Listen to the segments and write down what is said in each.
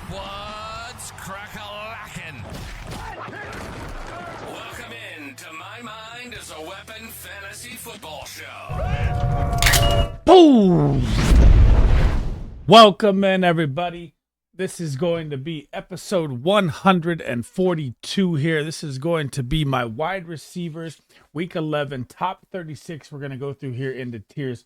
What's crack-a-lackin'? Welcome in to My Mind is a Weapon Fantasy Football Show. Boom! Welcome in, everybody. This is going to be episode 142 here. This is going to be my wide receivers, week 11, top 36. We're going to go through here into tiers.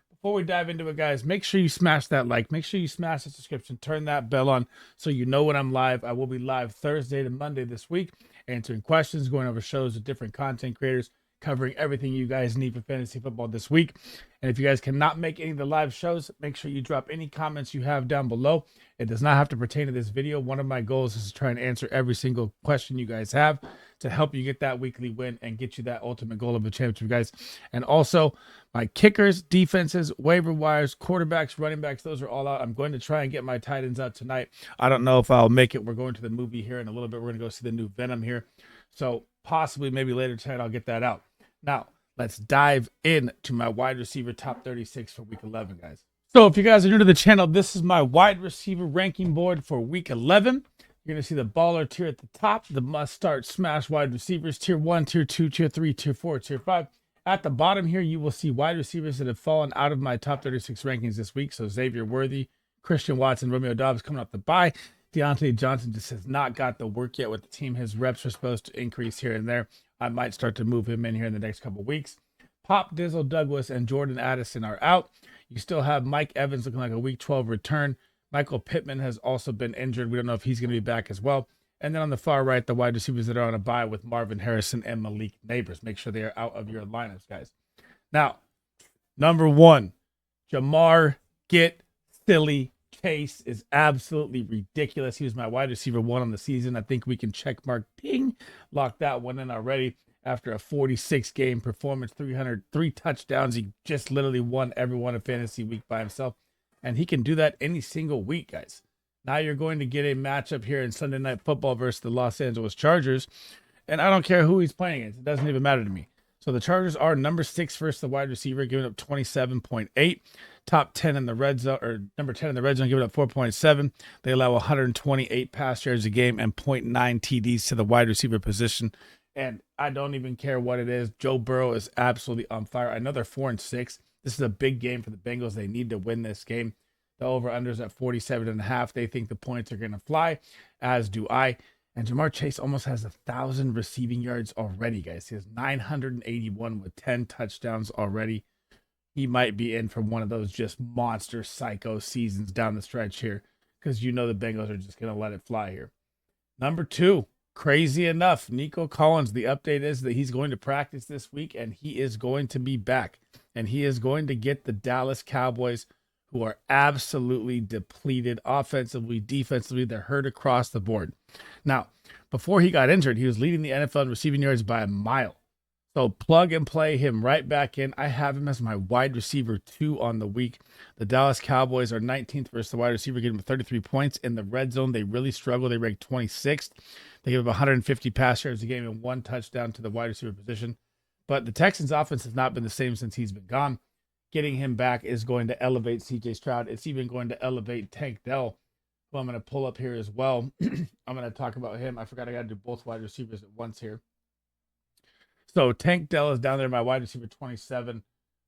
Before we dive into it, guys, make sure you smash that like. Make sure you smash the subscription. Turn that bell on so you know when I'm live. I will be live Thursday to Monday this week, answering questions, going over shows with different content creators, covering everything you guys need for fantasy football this week. And if you guys cannot make any of the live shows, make sure you drop any comments you have down below. It does not have to pertain to this video. One of my goals is to try and answer every single question you guys have to help you get that weekly win and get you that ultimate goal of a championship, guys. And also, my kickers, defenses, waiver wires, quarterbacks, running backs, those are all out. I'm going to try and get my tight ends out tonight. I don't know if I'll make it. We're going to the movie here in a little bit. We're going to go see the new Venom here. So possibly maybe later tonight I'll get that out. Now, let's dive into my wide receiver top 36 for week 11, guys. So if you guys are new to the channel, this is my wide receiver ranking board for week 11. You're going to see the baller tier at the top, the must-start smash wide receivers, tier 1, tier 2, tier 3, tier 4, tier 5. At the bottom here, you will see wide receivers that have fallen out of my top 36 rankings this week. So Xavier Worthy, Christian Watson, Romeo Doubs coming off the bye. Deontay Johnson just has not got the work yet with the team. His reps are supposed to increase here and there. I might start to move him in here in the next couple of weeks. Pop, Dizzle, Douglas, and Jordan Addison are out. You still have Mike Evans looking like a week 12 return. Michael Pittman has also been injured. We don't know if he's going to be back as well. And then on the far right, the wide receivers that are on a bye with Marvin Harrison and Malik Neighbors. Make sure they are out of your lineups, guys. Now, number one, Jamar Get Silly Chase is absolutely ridiculous. He was my wide receiver 1 on the season. I think we can check mark ping, lock that one in already. After a 46-game performance, 303 touchdowns, he just literally won every one of fantasy week by himself. And he can do that any single week, guys. Now you're going to get a matchup here in Sunday Night Football versus the Los Angeles Chargers. And I don't care who he's playing against. It doesn't even matter to me. So the Chargers are number 6 versus the wide receiver, giving up 27.8. Top 10 in the red zone, or number 10 in the red zone, giving up 4.7. They allow 128 pass yards a game and 0.9 TDs to the wide receiver position. And I don't even care what it is. Joe Burrow is absolutely on fire. I know they're 4-6. This is a big game for the Bengals. They need to win this game. The over-under's at 47.5. They think the points are going to fly, as do I. And Jamar Chase almost has 1,000 receiving yards already, guys. He has 981 with 10 touchdowns already. He might be in for one of those just monster psycho seasons down the stretch here, because you know the Bengals are just going to let it fly here. Number 2. Crazy enough, Nico Collins, the update is that he's going to practice this week and he is going to be back. And he is going to get the Dallas Cowboys, who are absolutely depleted offensively, defensively. They're hurt across the board. Now, before he got injured, he was leading the NFL in receiving yards by a mile. So plug and play him right back in. I have him as my wide receiver 2 on the week. The Dallas Cowboys are 19th versus the wide receiver, getting 33 points. In the red zone, they really struggle. They rank 26th. They give up 150 pass yards a game and 1 touchdown to the wide receiver position. But the Texans' offense has not been the same since he's been gone. Getting him back is going to elevate C.J. Stroud. It's even going to elevate Tank Dell, who I'm going to pull up here as well. I'm going to talk about him. I forgot I got to do both wide receivers at once here. So Tank Dell is down there, my wide receiver 27.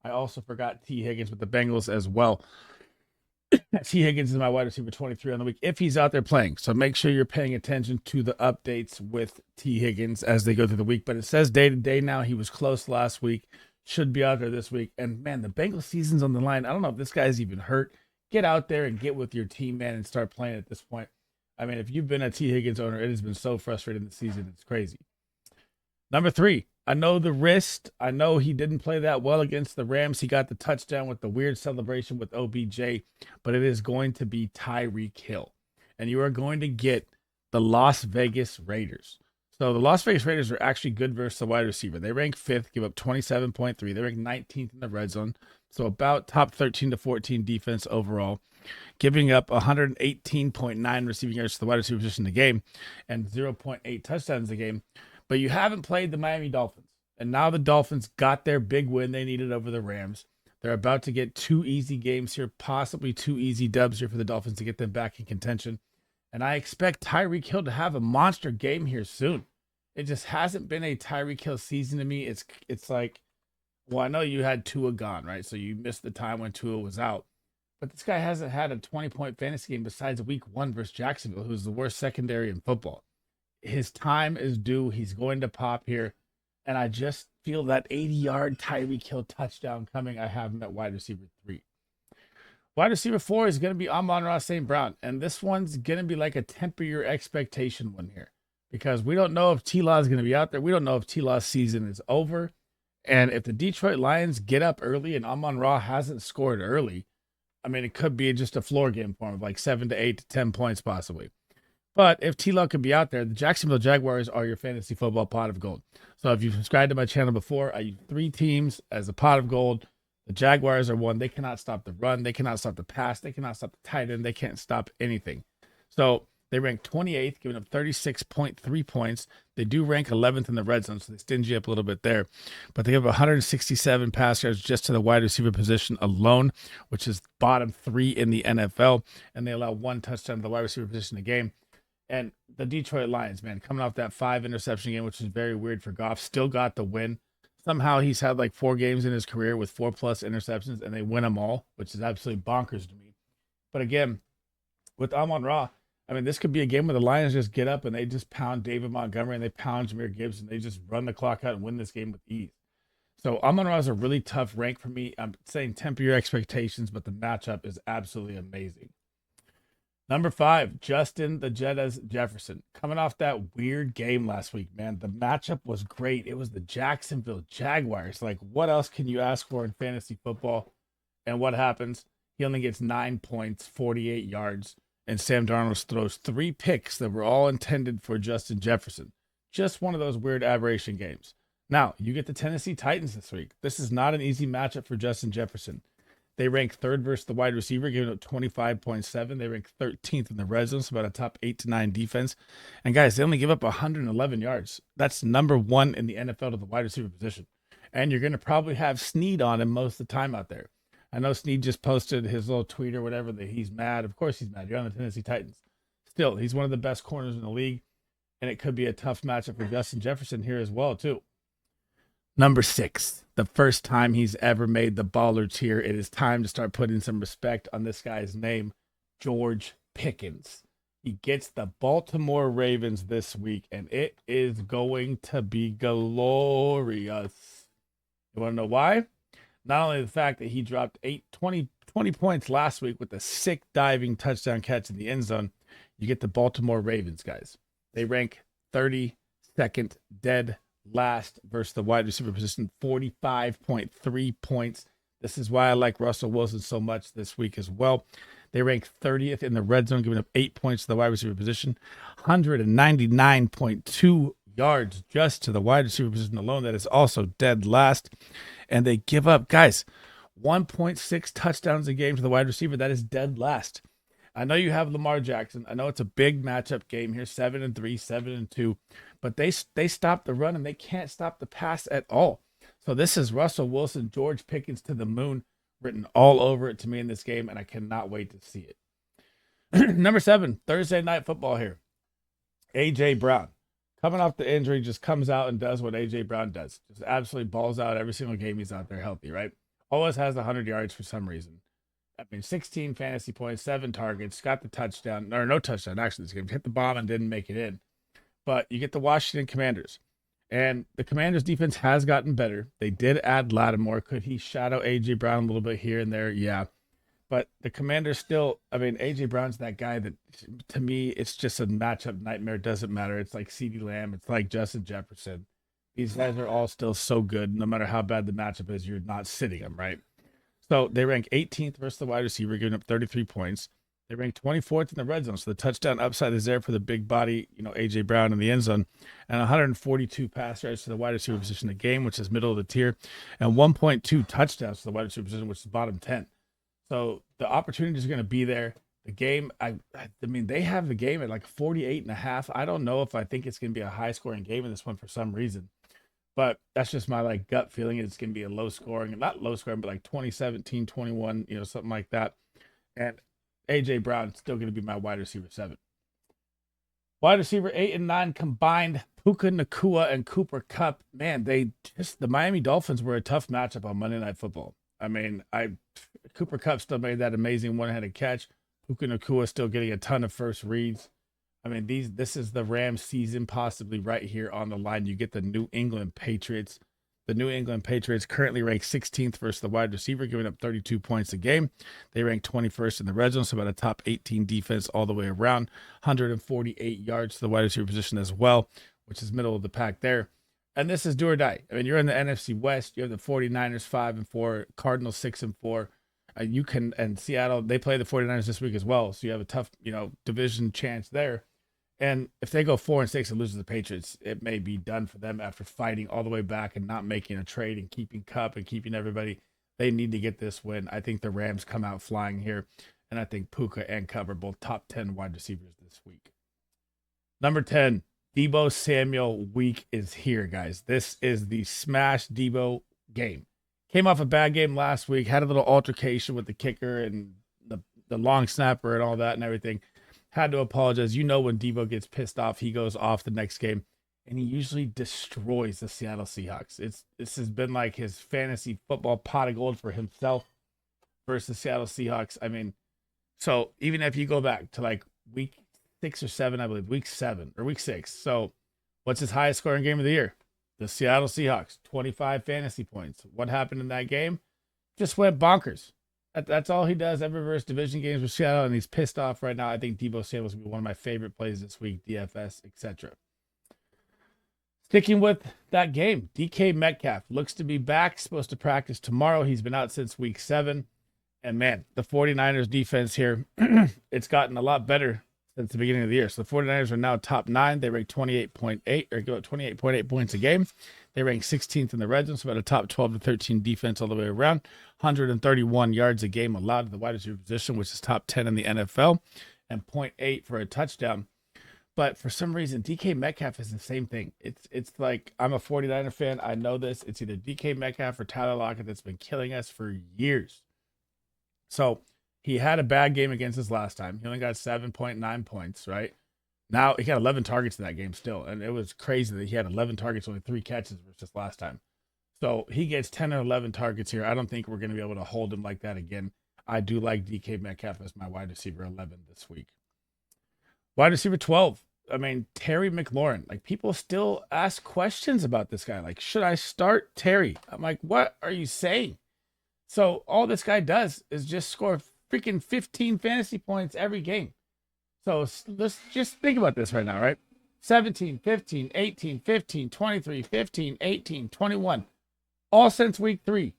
I also forgot T. Higgins with the Bengals as well. T. Higgins is my wide receiver 23 on the week if he's out there playing. So make sure you're paying attention to the updates with T. Higgins as they go through the week. But it says day to day now. He was close last week. Should be out there this week. And man, the Bengals season's on the line. I don't know if this guy's even hurt. Get out there and get with your team, man, and start playing at this point. I mean, if you've been a T. Higgins owner, it has been so frustrating this season. It's crazy. Number 3. I know the wrist. I know he didn't play that well against the Rams. He got the touchdown with the weird celebration with OBJ, but it is going to be Tyreek Hill. And you are going to get the Las Vegas Raiders. So the Las Vegas Raiders are actually good versus the wide receiver. They rank 5th, give up 27.3. They rank 19th in the red zone. So about top 13 to 14 defense overall, giving up 118.9 receiving yards to the wide receiver position in the game and 0.8 touchdowns a game. But you haven't played the Miami Dolphins. And now the Dolphins got their big win they needed over the Rams. They're about to get 2 easy games here, possibly 2 easy dubs here for the Dolphins to get them back in contention. And I expect Tyreek Hill to have a monster game here soon. It just hasn't been a Tyreek Hill season to me. It's like, well, I know you had Tua gone, right? So you missed the time when Tua was out. But this guy hasn't had a 20-point fantasy game besides week 1 versus Jacksonville, who's the worst secondary in football. His time is due. He's going to pop here. And I just feel that 80-yard Tyreek Hill touchdown coming. I have him at wide receiver 3. Wide receiver 4 is going to be Amon-Ra St. Brown. And this one's going to be like a temper your expectation one here. Because we don't know if T-Law is going to be out there. We don't know if T-Law's season is over. And if the Detroit Lions get up early and Amon-Ra hasn't scored early, I mean, it could be just a floor game for him of like 7 to 8 to 10 points possibly. But if T-Law could be out there, the Jacksonville Jaguars are your fantasy football pot of gold. So if you've subscribed to my channel before, I use 3 teams as a pot of gold. The Jaguars are one. They cannot stop the run. They cannot stop the pass. They cannot stop the tight end. They can't stop anything. So they rank 28th, giving up 36.3 points. They do rank 11th in the red zone, so they stingy up a little bit there. But they have 167 pass yards just to the wide receiver position alone, which is bottom 3 in the NFL. And they allow 1 touchdown to the wide receiver position a game. And the Detroit Lions, man, coming off that 5 interception game, which is very weird for Goff, still got the win. Somehow he's had like 4 games in his career with 4+ interceptions, and they win them all, which is absolutely bonkers to me. But again, with Amon-Ra, I mean, this could be a game where the Lions just get up and they just pound David Montgomery and they pound Jahmyr Gibbs and they just run the clock out and win this game with ease. So Amon-Ra is a really tough rank for me. I'm saying temper your expectations, but the matchup is absolutely amazing. Number 5, Justin the Jettas Jefferson. Coming off that weird game last week, man. The matchup was great. It was the Jacksonville Jaguars. Like, what else can you ask for in fantasy football? And what happens? He only gets 9 points, 48 yards. And Sam Darnold throws 3 picks that were all intended for Justin Jefferson. Just one of those weird aberration games. Now, you get the Tennessee Titans this week. This is not an easy matchup for Justin Jefferson. They rank 3rd versus the wide receiver, giving up 25.7. They rank 13th in the red zone, so about a top 8 to 9 defense. And guys, they only give up 111 yards. That's number 1 in the NFL to the wide receiver position. And you're going to probably have Snead on him most of the time out there. I know Snead just posted his little tweet or whatever that he's mad. Of course he's mad. You're on the Tennessee Titans. Still, he's one of the best corners in the league, and it could be a tough matchup for Justin Jefferson here as well, too. Number 6, the first time he's ever made the baller tier. It is time to start putting some respect on this guy's name, George Pickens. He gets the Baltimore Ravens this week, and it is going to be glorious. You want to know why? Not only the fact that he dropped 20 points last week with a sick diving touchdown catch in the end zone, you get the Baltimore Ravens, guys. They rank 32nd, dead last versus the wide receiver position, 45.3 points. This is why I like Russell Wilson so much this week as well. They rank 30th in the red zone, giving up 8 points to the wide receiver position, 199.2 yards just to the wide receiver position alone. That is also dead last. And they give up, guys, 1.6 touchdowns a game to the wide receiver. That is dead last. I know you have Lamar Jackson. I know it's a big matchup game here, 7-3, 7-2, but they stop the run and they can't stop the pass at all. So this is Russell Wilson, George Pickens to the moon, written all over it to me in this game, and I cannot wait to see it. Number 7, Thursday Night Football here. A.J. Brown. Coming off the injury, just comes out and does what A.J. Brown does. Just absolutely balls out every single game he's out there healthy, right? Always has 100 yards for some reason. I mean, 16 fantasy points, 7 targets, got the touchdown, or no touchdown, actually, this game. Hit the bomb and didn't make it in. But you get the Washington Commanders. And the Commanders' defense has gotten better. They did add Lattimore. Could he shadow A.J. Brown a little bit here and there? Yeah. But the Commanders still, I mean, A.J. Brown's that guy that, to me, it's just a matchup nightmare. It doesn't matter. It's like CeeDee Lamb. It's like Justin Jefferson. These guys are all still so good. No matter how bad the matchup is, you're not sitting them, right? So they rank 18th versus the wide receiver, giving up 33 points. They rank 24th in the red zone. So the touchdown upside is there for the big body, A.J. Brown in the end zone. And 142 pass yards to the wide receiver position a game, which is middle of the tier. And 1.2 touchdowns to the wide receiver position, which is bottom 10. So the opportunity is going to be there. The game, I mean, they have the game at like 48.5. I don't know if I think it's going to be a high-scoring game in this one for some reason. But that's just my like gut feeling. It's going to be a low scoring, not low scoring, but like 2017, 21, something like that. And A.J. Brown is still going to be my wide receiver 7. Wide receiver 8 and 9 combined. Puka Nacua and Cooper Kupp. Man, the Miami Dolphins were a tough matchup on Monday Night Football. I mean, Cooper Kupp still made that amazing one-handed catch. Puka Nacua still getting a ton of first reads. I mean, this is the Rams season possibly right here on the line. You get the New England Patriots. The New England Patriots currently rank 16th versus the wide receiver, giving up 32 points a game. They rank 21st in the red zone, so about a top 18 defense all the way around. 148 yards to the wide receiver position as well, which is middle of the pack there. And this is do or die. I mean, you're in the NFC West. You have the 49ers 5-4, Cardinals 6-4. And Seattle, they play the 49ers this week as well. So you have a tough, division chance there. And if they go 4-6 and lose to the Patriots, it may be done for them after fighting all the way back and not making a trade and keeping Kupp and keeping everybody. They need to get this win. I think the Rams come out flying here. And I think Puka and Kupp are both top 10 wide receivers this week. Number 10, Deebo Samuel week is here, guys. This is the smash Deebo game. Came off a bad game last week, had a little altercation with the kicker and the long snapper and all that and everything. Had to apologize. When Deebo gets pissed off, he goes off the next game, and he usually destroys the Seattle Seahawks. This has been like his fantasy football pot of gold for himself versus Seattle Seahawks. I mean, so even if you go back to like week 6 or 7, I believe, week 7 or week 6. So what's his highest scoring game of the year? The Seattle Seahawks, 25 fantasy points. What happened in that game? Just went bonkers. That's all he does ever versus division games with Seattle, and he's pissed off right now. I think Deebo Samuel will be one of my favorite plays this week, DFS, etc. Sticking with that game, DK Metcalf looks to be back, supposed to practice tomorrow. He's been out since week 7. And man, the 49ers defense here, it's gotten a lot better since the beginning of the year. So the 49ers are now top 9. They rank 28.8 or give up 28.8 points a game. They rank 16th in the red zone, so about a top 12 to 13 defense all the way around. 131 yards a game allowed to the wide receiver position, which is top 10 in the NFL, and 0.8 for a touchdown. But for some reason, DK Metcalf is the same thing. It's like, I'm a 49er fan. I know this. It's either DK Metcalf or Tyler Lockett that's been killing us for years. So he had a bad game against us last time. He only got 7.9 points, right? Now he got 11 targets in that game still. And it was crazy that he had 11 targets, only 3 catches versus last time. So he gets 10 or 11 targets here. I don't think we're going to be able to hold him like that again. I do like DK Metcalf as my wide receiver 11 this week. Wide receiver 12. I mean, Terry McLaurin. Like, people still ask questions about this guy. Like, should I start Terry? I'm like, what are you saying? So all this guy does is just score freaking 15 fantasy points every game. So let's just think about this right now, right? 17, 15, 18, 15, 23, 15, 18, 21. All since week 3.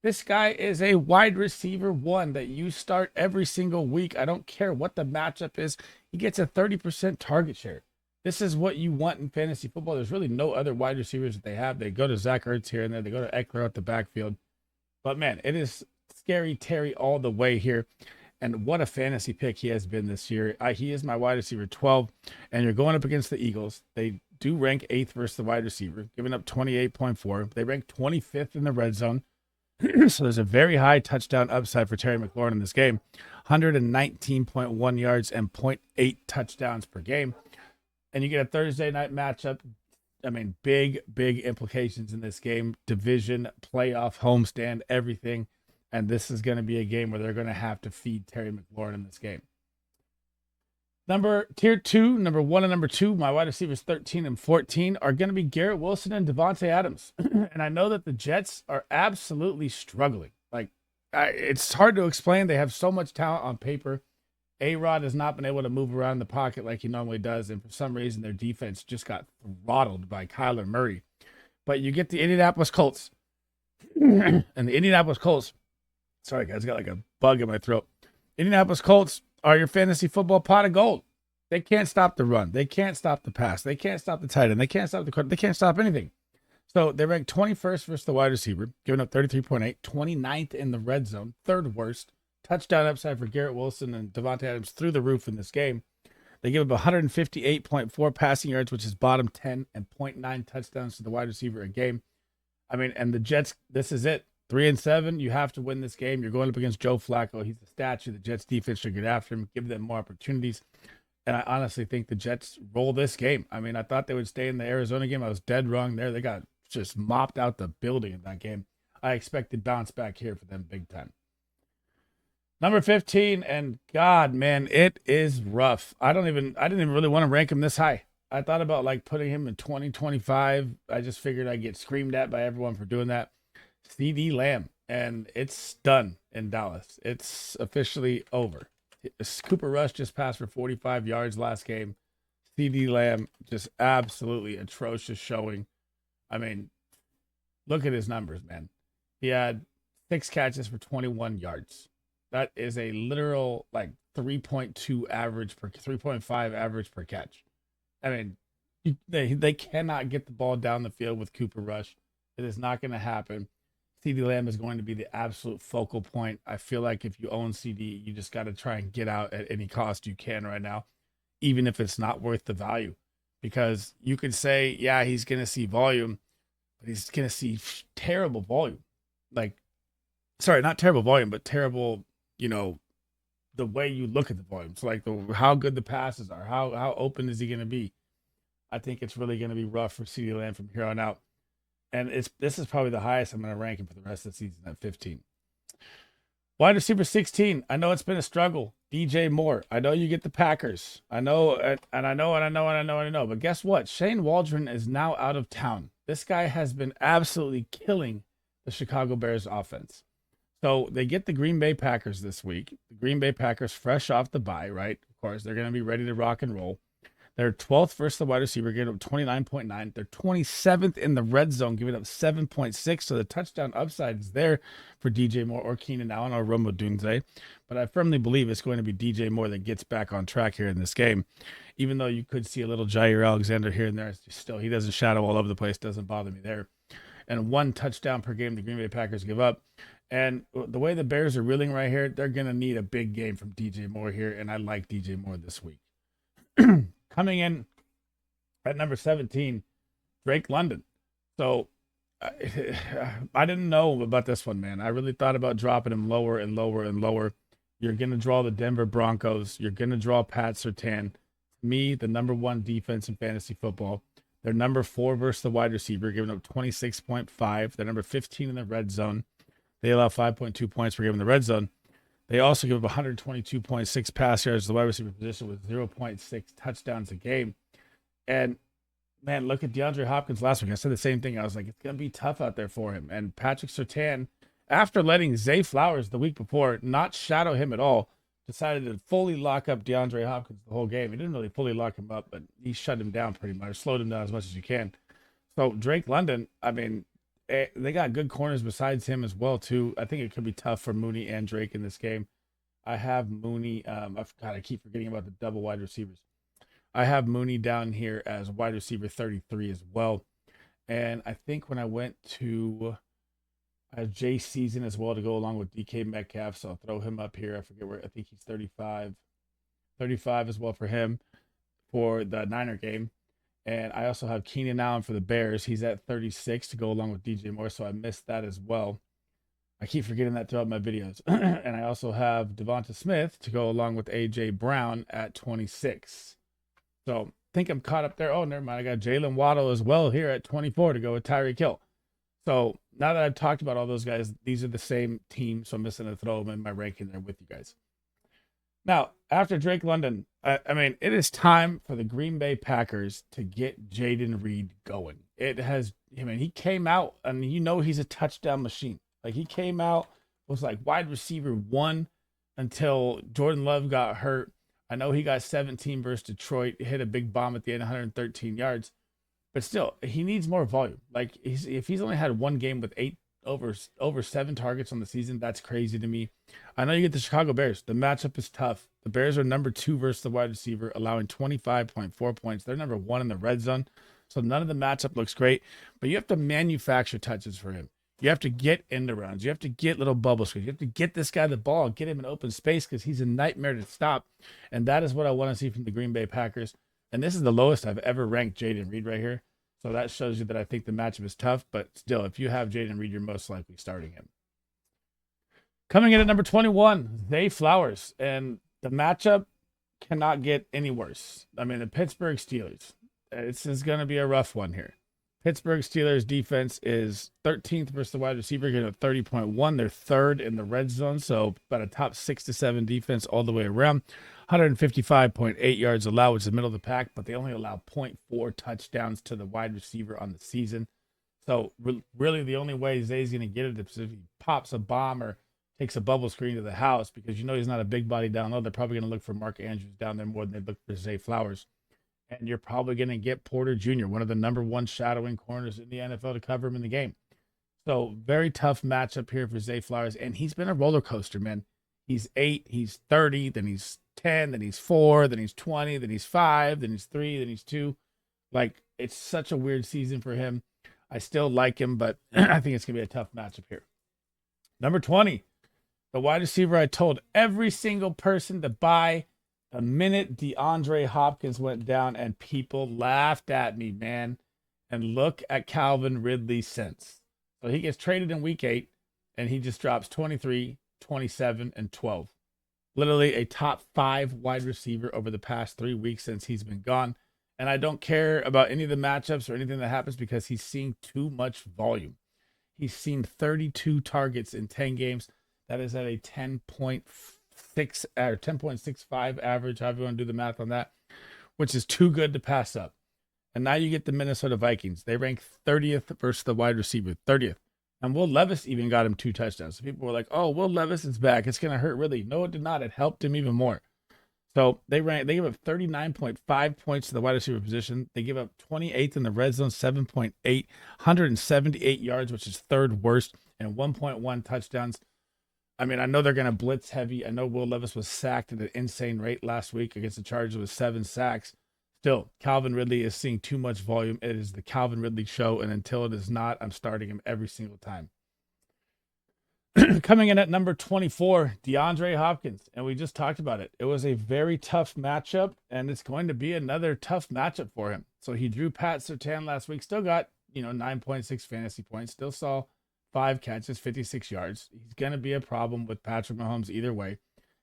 This guy is a wide receiver 1 that you start every single week. I don't care what the matchup is. He gets a 30% target share. This is what you want in fantasy football. There's really no other wide receivers that they have. They go to Zach Ertz here and there. They go to Eckler at the backfield. But man, it is scary Terry all the way here. And what a fantasy pick he has been this year. He is my wide receiver 12. And you're going up against the Eagles. They do rank 8th versus the wide receiver, giving up 28.4. They rank 25th in the red zone. So there's a very high touchdown upside for Terry McLaurin in this game. 119.1 yards and 0.8 touchdowns per game. And you get a Thursday night matchup. I mean, big implications in this game. Division, playoff, homestand, everything. And this is going to be a game where they're going to have to feed Terry McLaurin in this game. Tier 2, number 1 and number 2, my wide receivers 13 and 14 are going to be Garrett Wilson and Devontae Adams. And I know that the Jets are absolutely struggling. Like, it's hard to explain. They have so much talent on paper. A-Rod has not been able to move around the pocket like he normally does. And for some reason, their defense just got throttled by Kyler Murray. But you get the Indianapolis Colts. And the Indianapolis Colts, sorry guys, got like a bug in my throat. Indianapolis Colts are your fantasy football pot of gold. They can't stop the run. They can't stop the pass. They can't stop the tight end. They can't stop the quarterback. They can't stop anything. So they rank 21st versus the wide receiver, giving up 33.8, 29th in the red zone, 3rd worst. Touchdown upside for Garrett Wilson and Devontae Adams through the roof in this game. They give up 158.4 passing yards, which is bottom 10, and 0.9 touchdowns to the wide receiver a game. I mean, and the Jets, this is it. 3-7, you have to win this game. You're going up against Joe Flacco. He's a statue. The Jets defense should get after him, give them more opportunities. And I honestly think the Jets roll this game. I mean, I thought they would stay in the Arizona game. I was dead wrong there. They got just mopped out the building in that game. I expected bounce back here for them big time. Number 15, and God, man, it is rough. I didn't even really want to rank him this high. I thought about like putting him in 2025. I just figured I'd get screamed at by everyone for doing that. CD Lamb, and it's done in Dallas. It's officially over. Cooper Rush just passed for 45 yards last game. CD Lamb just absolutely atrocious showing. I mean, look at his numbers, man. He had 6 catches for 21 yards. That is a literal like 3.2 average per 3.5 average per catch. I mean, they cannot get the ball down the field with Cooper Rush. It is not going to happen. CD Lamb is going to be the absolute focal point. I feel like if you own CD, you just got to try and get out at any cost you can right now, even if it's not worth the value. Because you could say, yeah, he's going to see volume, but he's going to see terrible volume. Like, sorry, not terrible volume, but terrible, the way you look at the volume. So like how good the passes are, how open is he going to be? I think it's really going to be rough for CD Lamb from here on out. And this is probably the highest I'm going to rank him for the rest of the season at 15. Wide receiver 16. I know it's been a struggle. DJ Moore. I know you get the Packers. I know, and I know. But guess what? Shane Waldron is now out of town. This guy has been absolutely killing the Chicago Bears offense. So they get the Green Bay Packers this week. The Green Bay Packers fresh off the bye, right? Of course, they're going to be ready to rock and roll. They're 12th versus the wide receiver, giving up 29.9. They're 27th in the red zone, giving up 7.6. So the touchdown upside is there for DJ Moore or Keenan Allen or Romo Dunze. But I firmly believe it's going to be DJ Moore that gets back on track here in this game. Even though you could see a little Jair Alexander here and there, still he doesn't shadow all over the place. Doesn't bother me there. And 1 touchdown per game the Green Bay Packers give up. And the way the Bears are reeling right here, they're going to need a big game from DJ Moore here. And I like DJ Moore this week. Coming in at number 17, Drake London. So I didn't know about this one, man. I really thought about dropping him lower and lower and lower. You're going to draw the Denver Broncos. You're going to draw Pat Surtain. Me, the number 1 defense in fantasy football. They're number 4 versus the wide receiver, giving up 26.5. They're number 15 in the red zone. They allow 5.2 points per game in the red zone. They also give up 122.6 pass yards to the wide receiver position with 0.6 touchdowns a game. And, man, look at DeAndre Hopkins last week. I said the same thing. I was like, it's going to be tough out there for him. And Patrick Surtain, after letting Zay Flowers the week before not shadow him at all, decided to fully lock up DeAndre Hopkins the whole game. He didn't really fully lock him up, but he shut him down pretty much, slowed him down as much as you can. So Drake London, I mean, they got good corners besides him as well, too. I think it could be tough for Mooney and Drake in this game. I have Mooney. I keep forgetting about the double wide receivers. I have Mooney down here as wide receiver 33 as well. And I think when I went to Jay Season as well to go along with DK Metcalf, so I'll throw him up here. I forget where. I think he's 35. 35 as well for him for the Niner game. And I also have Keenan Allen for the Bears. He's at 36 to go along with DJ Moore, so I missed that as well. I keep forgetting that throughout my videos. And I also have Devonta Smith to go along with A.J. Brown at 26. So I think I'm caught up there. Oh, never mind. I got Jalen Waddle as well here at 24 to go with Tyreek Hill. So now that I've talked about all those guys, these are the same team, so I'm just going to throw them in my ranking there with you guys. Now, after Drake London, I mean, it is time for the Green Bay Packers to get Jaden Reed going. He came out, and he's a touchdown machine. Like, he came out, was like wide receiver 1 until Jordan Love got hurt. I know he got 17 versus Detroit, hit a big bomb at the end, 113 yards. But still, he needs more volume. Like, if he's only had 1 game with 8 over 7 targets on the season, that's crazy to me. I know you get the Chicago Bears. The matchup is tough. The Bears are number 2 versus the wide receiver, allowing 25.4 points. They're number 1 in the red zone. So none of the matchup looks great. But you have to manufacture touches for him. You have to get end arounds. You have to get little bubble screens. You have to get this guy the ball, get him in open space because he's a nightmare to stop. And that is what I want to see from the Green Bay Packers. And this is the lowest I've ever ranked Jaden Reed right here. So that shows you that I think the matchup is tough. But still, if you have Jaden Reed, you're most likely starting him. Coming in at number 21, Zay Flowers. And the matchup, cannot get any worse. I mean, the Pittsburgh Steelers. This is going to be a rough one here. Pittsburgh Steelers defense is 13th versus the wide receiver, getting a 30.1. They're third in the red zone, so about a top 6 to 7 defense all the way around. 155.8 yards allowed, which is the middle of the pack, but they only allow zero point 0.4 touchdowns to the wide receiver on the season. So really the only way Zay's going to get it is if he pops a bomb or takes a bubble screen to the house, because you know he's not a big body down low. They're probably going to look for Mark Andrews down there more than they look for Zay Flowers. And you're probably going to get Porter Jr., one of the number one shadowing corners in the NFL, to cover him in the game. So very tough matchup here for Zay Flowers. And he's been a roller coaster, man. He's 8, he's 30, then he's 10, then he's 4, then he's 20, then he's 5, then he's 3, then he's 2. Like, it's such a weird season for him. I still like him, but I think it's going to be a tough matchup here. Number 20, the wide receiver I told every single person to buy the minute DeAndre Hopkins went down, and people laughed at me, man. And look at Calvin Ridley since. So he gets traded in week 8, and he just drops 23, 27, and 12. Literally a top 5 wide receiver over the past 3 weeks since he's been gone. And I don't care about any of the matchups or anything that happens because he's seeing too much volume. He's seen 32 targets in 10 games. That is at a 10.6 or 10.65 average, however you want to do the math on that, which is too good to pass up. And now you get the Minnesota Vikings. They rank 30th versus the wide receiver, 30th. And Will Levis even got him 2 touchdowns. So people were like, oh, Will Levis is back. It's going to hurt really. No, it did not. It helped him even more. So they give up 39.5 points to the wide receiver position. They give up 28th in the red zone, 7.8, 178 yards, which is 3rd worst, and 1.1 touchdowns. I mean, I know they're going to blitz heavy. I know Will Levis was sacked at an insane rate last week against the Chargers with 7 sacks. Still, Calvin Ridley is seeing too much volume. It is the Calvin Ridley show, and until it is not, I'm starting him every single time. Coming in at number 24, DeAndre Hopkins, and we just talked about it. It was a very tough matchup, and it's going to be another tough matchup for him. So he drew Pat Surtain last week, still got 9.6 fantasy points, still saw 5 catches, 56 yards. He's going to be a problem with Patrick Mahomes either way.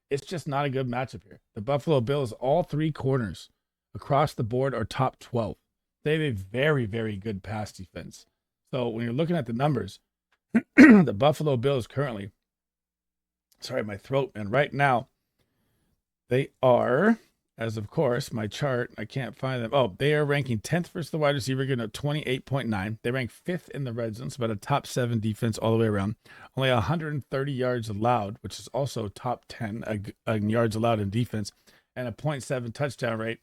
It's just not a good matchup here. The Buffalo Bills, all 3 corners across the board are top 12. They have a very, very good pass defense. So when you're looking at the numbers, the Buffalo Bills currently, sorry, my throat, and right now, they are, as of course, my chart, I can't find them. Oh, they are ranking 10th versus the wide receiver, getting a 28.9. They rank 5th in the red zone, so about a top 7 defense all the way around. Only 130 yards allowed, which is also top 10 yards allowed in defense, and a 0.7 touchdown rate.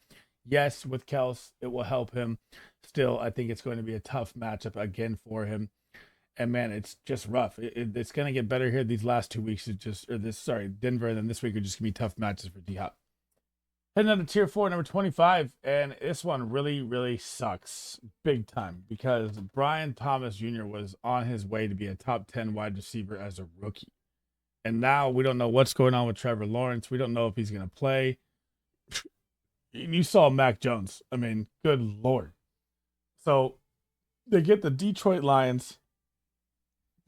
Yes, with Kels, it will help him. Still, I think it's going to be a tough matchup again for him. And man, it's just rough. It's going to get better here. These last 2 weeks Denver, and then this week are just going to be tough matches for D-Hop. Heading on to tier 4, number 25. And this one really, really sucks big time because Brian Thomas Jr. was on his way to be a top 10 wide receiver as a rookie. And now we don't know what's going on with Trevor Lawrence. We don't know if he's going to play. You saw Mac Jones. I mean, good Lord. So they get the Detroit Lions.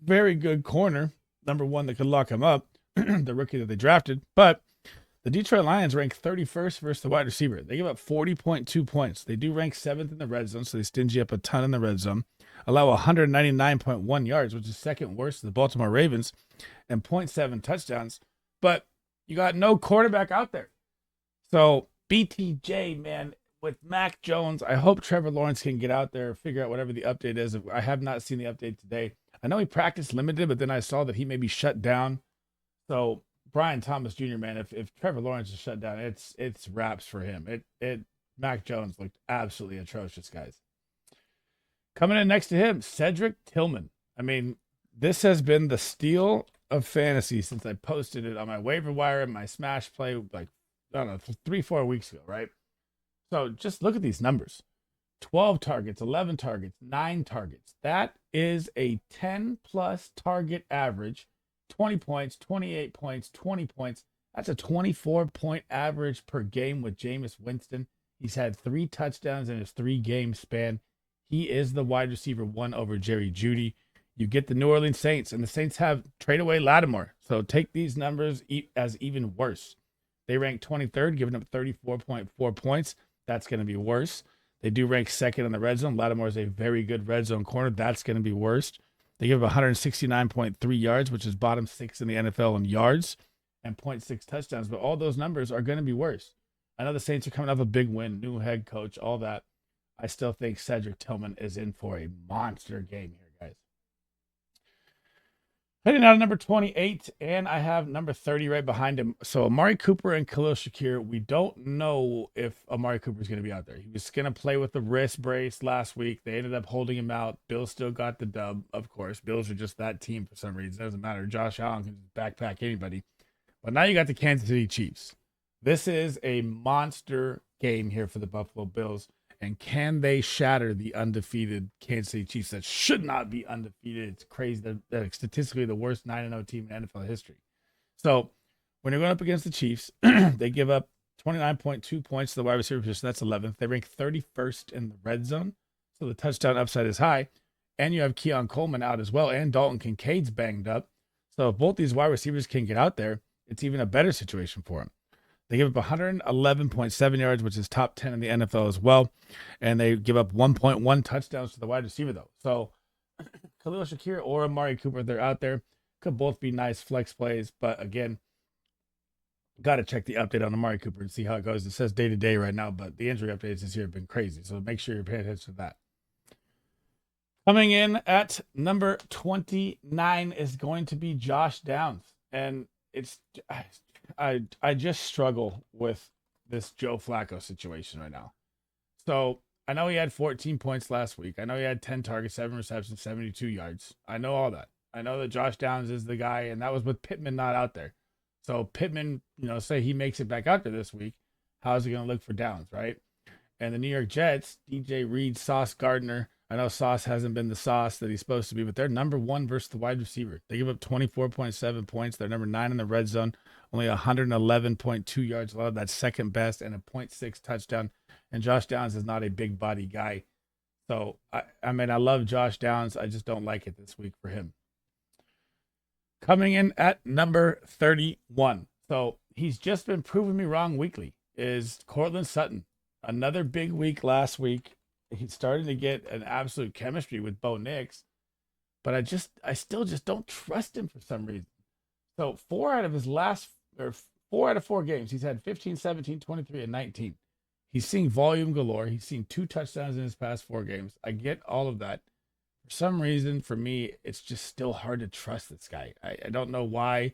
Very good corner, number 1 that could lock him up, the rookie that they drafted. But the Detroit Lions rank 31st versus the wide receiver. They give up 40.2 points. They do rank 7th in the red zone, so they stingy up a ton in the red zone. Allow 199.1 yards, which is 2nd worst to the Baltimore Ravens, and 0.7 touchdowns. But you got no quarterback out there. So BTJ, man, with Mac Jones, I hope Trevor Lawrence can get out there, figure out whatever the update is. I have not seen the update today. I know he practiced limited, but then I saw that he may be shut down. So Brian Thomas Jr., man, if Trevor Lawrence is shut down, it's wraps for him. Mac Jones looked absolutely atrocious, guys. Coming in next to him, Cedric Tillman. I mean, this has been the steal of fantasy since I posted it on my waiver wire and my smash play, like, I don't know, 3-4 weeks ago, right? So just look at these numbers. 12 targets, 11 targets, 9 targets. That is a 10-plus target average. 20 points, 28 points, 20 points. That's a 24-point average per game with Jameis Winston. He's had 3 touchdowns in his 3-game span. He is the wide receiver 1 over Jerry Jeudy. You get the New Orleans Saints, and the Saints have trade away Lattimore. So take these numbers as even worse. They rank 23rd, giving up 34.4 points. That's going to be worse. They do rank second in the red zone. Lattimore is a very good red zone corner. That's going to be worst. They give up 169.3 yards, which is bottom 6 in the NFL in yards, and 0.6 touchdowns. But all those numbers are going to be worse. I know the Saints are coming off a big win, new head coach, all that. I still think Cedric Tillman is in for a monster game here, guys. Heading out of number 28, and I have number 30 right behind him. So Amari Cooper and Khalil Shakir, we don't know if Amari Cooper is going to be out there. He was going to play with the wrist brace last week. They ended up holding him out. Bills still got the dub, of course. Bills are just that team for some reason. It doesn't matter. Josh Allen can backpack anybody. But now you got the Kansas City Chiefs. This is a monster game here for the Buffalo Bills. And can they shatter the undefeated Kansas City Chiefs that should not be undefeated? It's crazy. They're statistically the worst 9-0 team in NFL history. So when you're going up against the Chiefs, they give up 29.2 points to the wide receiver position. That's 11th. They rank 31st in the red zone. So the touchdown upside is high. And you have Keon Coleman out as well. And Dalton Kincaid's banged up. So if both these wide receivers can get out there, it's even a better situation for them. They give up 111.7 yards, which is top 10 in the NFL as well. And they give up 1.1 touchdowns to the wide receiver, though. So Khalil Shakir or Amari Cooper, they're out there. Could both be nice flex plays. But again, got to check the update on Amari Cooper and see how it goes. It says day-to-day right now, but the injury updates this year have been crazy. So make sure you're paying attention to that. Coming in at number 29 is going to be Josh Downs. And it's... I just struggle with this Joe Flacco situation right now. So I know he had 14 points last week. I know he had 10 targets, 7 receptions, 72 yards. I know all that. I know that Josh Downs is the guy, and that was with Pittman not out there. So Pittman, say he makes it back out there this week. How's he going to look for Downs, right? And the New York Jets, DJ Reed, Sauce Gardner. I know Sauce hasn't been the Sauce that he's supposed to be, but they're number 1 versus the wide receiver. They give up 24.7 points. They're number 9 in the red zone, only 111.2 yards allowed. That's second best, and a 0.6 touchdown. And Josh Downs is not a big body guy. So, I love Josh Downs. I just don't like it this week for him. Coming in at number 31. So, he's just been proving me wrong weekly, is Courtland Sutton. Another big week last week. He's starting to get an absolute chemistry with Bo Nix, but I still just don't trust him for some reason. So 4 out of 4 games, he's had 15, 17, 23, and 19. He's seeing volume galore. He's seen 2 touchdowns in his past 4 games. I get all of that. For some reason, for me, it's just still hard to trust this guy. I don't know why.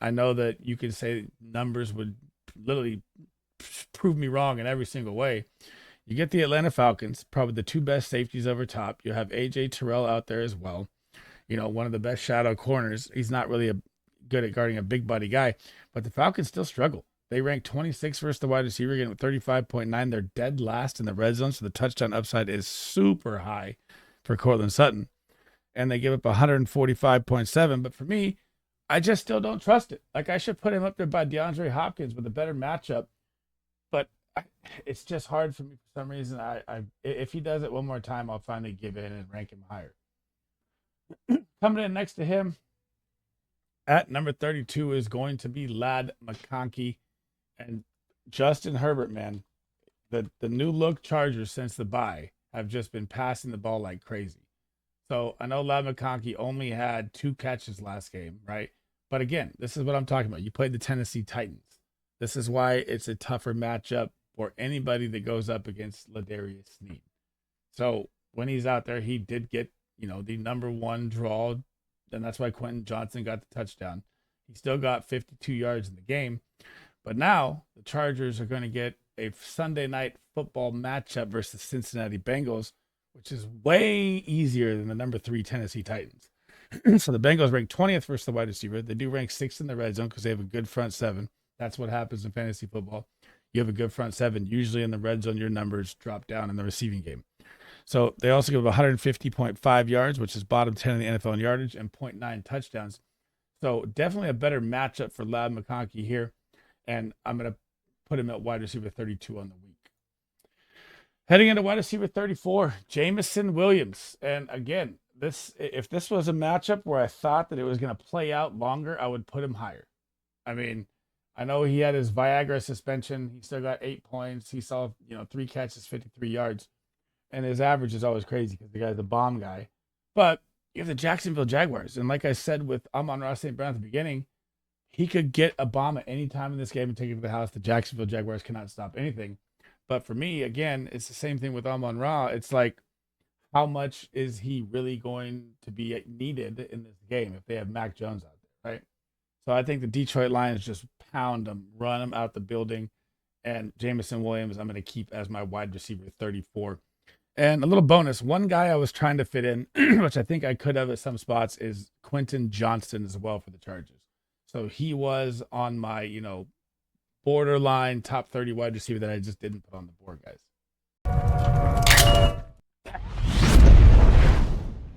I know that you can say numbers would literally prove me wrong in every single way. You get the Atlanta Falcons, probably the 2 best safeties over top. You have A.J. Terrell out there as well. One of the best shadow corners. He's not really good at guarding a big body guy, but the Falcons still struggle. They rank 26 versus the wide receiver, getting 35.9. They're dead last in the red zone, so the touchdown upside is super high for Courtland Sutton. And they give up 145.7, but for me, I just still don't trust it. Like, I should put him up there by DeAndre Hopkins with a better matchup, but it's just hard for me for some reason. If he does it one more time, I'll finally give in and rank him higher. Coming in next to him at number 32 is going to be Ladd McConkey and Justin Herbert, man. The new look Chargers since the bye have just been passing the ball like crazy. So I know Ladd McConkey only had 2 catches last game, right? But again, this is what I'm talking about. You played the Tennessee Titans. This is why it's a tougher matchup for anybody that goes up against Ladarius Sneed. So when he's out there, he did get, the number 1 draw, and that's why Quentin Johnson got the touchdown. He still got 52 yards in the game. But now the Chargers are going to get a Sunday night football matchup versus Cincinnati Bengals, which is way easier than the number 3 Tennessee Titans. So the Bengals rank 20th versus the wide receiver. They do rank 6th in the red zone because they have a good front 7. That's what happens in fantasy football. You have a good front 7. Usually in the red zone, your numbers drop down in the receiving game. So they also give 150.5 yards, which is bottom 10 in the NFL in yardage, and 0.9 touchdowns. So definitely a better matchup for Ladd McConkey here. And I'm going to put him at wide receiver 32 on the week. Heading into wide receiver 34, Jamison Williams. And again, if this was a matchup where I thought that it was going to play out longer, I would put him higher. I I know he had his Viagra suspension. He still got 8 points. He saw, 3 catches, 53 yards. And his average is always crazy because the guy's a bomb guy. But you have the Jacksonville Jaguars. And like I said with Amon-Ra St. Brown at the beginning, he could get a bomb at any time in this game and take it to the house. The Jacksonville Jaguars cannot stop anything. But for me, again, it's the same thing with Amon-Ra. It's like, how much is he really going to be needed in this game if they have Mac Jones out there, right? So I think the Detroit Lions just pound him, run him out the building. And Jameson Williams, I'm going to keep as my wide receiver 34. And a little bonus, one guy I was trying to fit in, which I think I could have at some spots, is Quentin Johnston as well for the Chargers. So he was on my, borderline top 30 wide receiver that I just didn't put on the board, guys.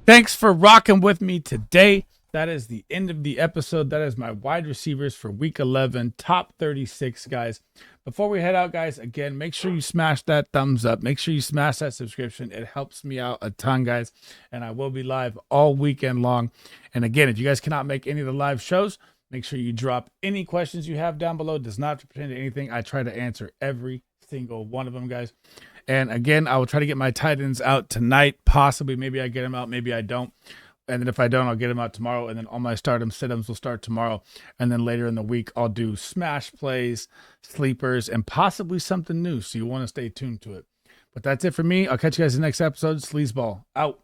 Thanks for rocking with me today. That is the end of the episode. That is my wide receivers for week 11, top 36, guys. Before we head out, guys, again, make sure you smash that thumbs up. Make sure you smash that subscription. It helps me out a ton, guys. And I will be live all weekend long. And again, if you guys cannot make any of the live shows, make sure you drop any questions you have down below. It does not pertain to anything. I try to answer every single one of them, guys. And again, I will try to get my tight ends out tonight. Possibly, maybe I get them out, maybe I don't. And then if I don't, I'll get them out tomorrow. And then all my start-em, sit-ems will start tomorrow. And then later in the week, I'll do smash plays, sleepers, and possibly something new. So you want to stay tuned to it. But that's it for me. I'll catch you guys in the next episode. Sleazeball out.